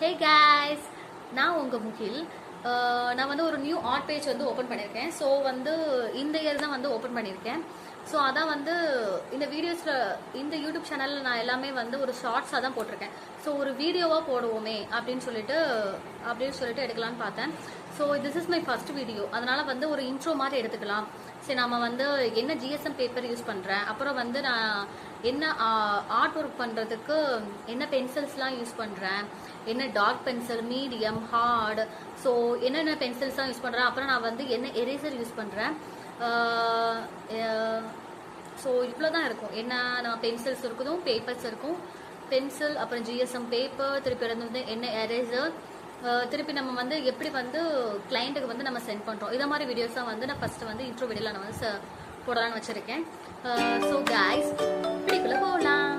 ஹே guys, நான் உங்கள் முகில். நான் வந்து ஒரு நியூ ஆர்ட் பேஜ் வந்து ஓப்பன் பண்ணியிருக்கேன். ஸோ வந்து இந்த இயர் தான் வந்து ஓப்பன் பண்ணியிருக்கேன். ஸோ அதான் வந்து இந்த வீடியோஸில் இந்த யூடியூப் சேனலில் நான் எல்லாமே வந்து ஒரு ஷார்ட்ஸாக தான் போட்டிருக்கேன். ஸோ ஒரு வீடியோவாக போடுவோமே அப்படின்னு சொல்லிட்டு எடுக்கலான்னு பார்த்தேன். So this is my first video. அதனால் வந்து ஒரு இன்ட்ரோ மாதிரி எடுத்துக்கலாம். சரி, நம்ம வந்து என்ன ஜிஎஸ்எம் பேப்பர் யூஸ் பண்ணுறேன், அப்புறம் வந்து நான் என்ன ஆர்ட் ஒர்க் பண்ணுறதுக்கு என்ன பென்சில்ஸ்லாம் யூஸ் பண்ணுறேன், என்ன dark pencil, medium, hard, so என்னென்ன பென்சில்ஸ்லாம் யூஸ் பண்ணுறேன், அப்புறம் நான் வந்து என்ன எரேசர் யூஸ் பண்ணுறேன். ஸோ இவ்வளோ தான் இருக்கும். என்ன நான் பென்சில்ஸ் இருக்குதும், பேப்பர்ஸ் இருக்கும், பென்சில், அப்புறம் ஜிஎஸ்எம் பேப்பர், திருப்பி வந்து என்ன எரேசர், திருப்பி நம்ம வந்து எப்படி வந்து கிளைண்ட்டுக்கு வந்து நம்ம சென்ட் பண்ணுறோம். இதை மாதிரி வீடியோஸ் தான் வந்து நான் ஃபஸ்ட்டு வந்து இன்ட்ரோ வீடியோவில் நான் வந்து போடலான்னு வச்சுருக்கேன். ஸோ கைஸ், வீடியோக்குள்ளே போகலாம்.